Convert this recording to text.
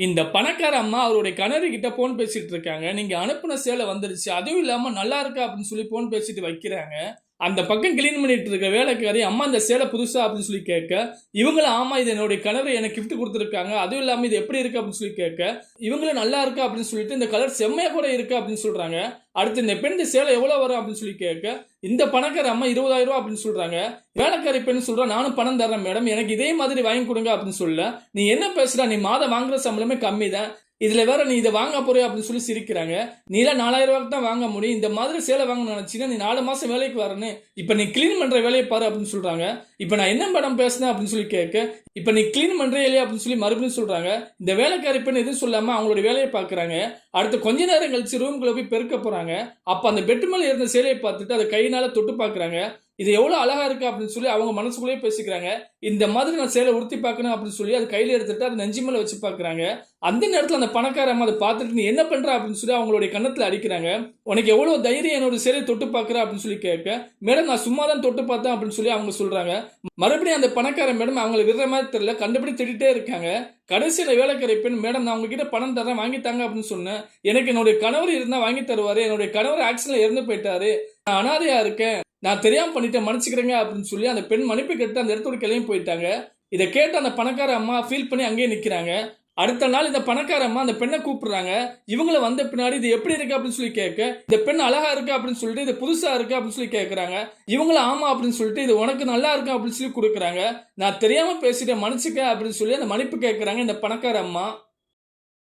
இந்த பணக்கார அம்மா அவருடைய கணவர் கிட்ட போன் பேசிட்டு இருக்காங்க. நீங்க அனுப்புன சேலை வந்துருச்சு. அதுவும் இல்லாம நல்லா இருக்கா அப்படின்னு சொல்லி போன் பேசிட்டு வைக்கிறாங்க. அந்த பக்கம் கிளீன் பண்ணிட்டு இருக்க வேலைக்காரி, அம்மா இந்த சேலை புதுசா அப்படின்னு சொல்லி கேட்க, இவங்களும் ஆமா இது என்னுடைய கணவர் எனக்கு கிஃப்ட் குடுத்துருக்காங்க. அதுவும் இல்லாம இது எப்படி இருக்கு அப்படின்னு சொல்லி கேட்க, இவங்களும் நல்லா இருக்கா அப்படின்னு சொல்லிட்டு இந்த கலர் செம்மையா கூட இருக்கு அப்படின்னு சொல்றாங்க. அடுத்து இந்த பெண் இந்த சேலை எவ்வளவு வரும் அப்படின்னு சொல்லி கேட்க, இந்த பணக்கார அம்மா 20,000 அப்படின்னு சொல்றாங்க. வேலைக்காரி பெண் சொல்றா, நானும் பணம் தரேன் மேடம், எனக்கு இதே மாதிரி வாங்கி கொடுங்க அப்படின்னு சொல்ல, நீ என்ன பேசுற, நீ மாதம் வாங்குற சம்பளமே கம்மி தான், இதுல வேற நீ இதை வாங்க போறியா அப்படின்னு சொல்லி சிரிக்கிறாங்க. நீலாம் 4,000 ரூபாய்க்கு தான் வாங்க முடியும், இந்த மாதிரி சேலை வாங்க நினைச்சீங்கன்னா நீ 4 மாசம் வேலைக்கு வரணும், இப்ப நீ கிளீன் பண்ற வேலையை பாரு அப்படின்னு சொல்றாங்க. இப்ப நான் என்ன மேடம் பேசுனேன் அப்படின்னு சொல்லி கேட்க, இப்ப நீ கிளீன் பண்றே இல்லையா அப்படின்னு சொல்லி மறுபடியும் சொல்றாங்க. இந்த வேலைக்காரி பெண் எதுவும் சொல்லாம அவங்களோட வேலையை பாக்குறாங்க. அடுத்து கொஞ்ச நேரம் கழிச்சு ரூம்குள்ள போய் பெருக்க போறாங்க. அப்ப அந்த பெட் மேல இருந்த சேலையை பார்த்துட்டு அதை கையினால தொட்டு பாக்குறாங்க. இது எவ்வளவு அழகா இருக்கு அப்படின்னு சொல்லி அவங்க மனசுக்குள்ளேயே பேசிக்கிறாங்க. இந்த மாதிரி நான் சேலை உடுத்தி பார்க்கணும் அப்படின்னு சொல்லி அது கையில எடுத்துட்டு அது நெஞ்சு மேல வச்சு பாக்குறாங்க. அந்த நேரத்துல அந்த பணக்கார அம்மா அதை பார்த்துட்டு நீ என்ன பண்ற அப்படின்னு சொல்லி அவங்களுடைய கன்னத்துல அடிக்கிறாங்க. உனக்கு எவ்வளவு தைரியம் என்னோட சேலை தொட்டு பாக்குற அப்படின்னு சொல்லி கேட்க, மேடம் நான் சும்மா தான் தொட்டு பார்த்தேன் அப்படின்னு சொல்லி அவங்க சொல்றாங்க. மறுபடியும் அந்த பணக்கார மேடம் அவங்களை விடுற மாதிரி தெரியல, கண்டுபிடி திட்டிட்டே இருக்காங்க. கடைசியில வேலைக்கார பெண், மேடம் நான் உங்ககிட்ட பணம் தரேன் வாங்கித்தாங்க அப்படின்னு சொன்னேன். எனக்கு என்னுடைய கணவர் இருந்தா வாங்கி தருவாரு, என்னுடைய கணவர் ஆக்சிடென்ட்ல இறந்து போயிட்டாரு, நான் அனாதையா இருக்கேன், நான் தெரியாம பண்ணிட்டேன் மன்னிச்சுக்கிறேங்க அப்படின்னு சொல்லி அந்த பெண் மன்னிப்பு கேட்டு அந்த இடத்தோட கிளம்பி போயிட்டாங்க. இதை கேட்டு அந்த பணக்கார அம்மா ஃபீல் பண்ணி அங்கேயே நிக்கிறாங்க. அடுத்த நாள் இந்த பணக்கார அம்மா அந்த பெண்ணை கூப்பிடுறாங்க. இவங்கள வந்த பின்னாடி இது எப்படி இருக்கு அப்படின்னு சொல்லி கேட்க, இந்த பெண் அழகா இருக்கு அப்படின்னு சொல்லிட்டு இது புதுசா இருக்கு அப்படின்னு சொல்லி கேட்கறாங்க. இவங்களும் ஆமா அப்படின்னு சொல்லிட்டு இது உனக்கு நல்லா இருக்கு அப்படின்னு சொல்லி கொடுக்குறாங்க. நான் தெரியாம பேசிட்டேன் மன்னிச்சுக்க அப்படின்னு சொல்லி அந்த மன்னிப்பு கேட்கறாங்க இந்த பணக்கார அம்மா.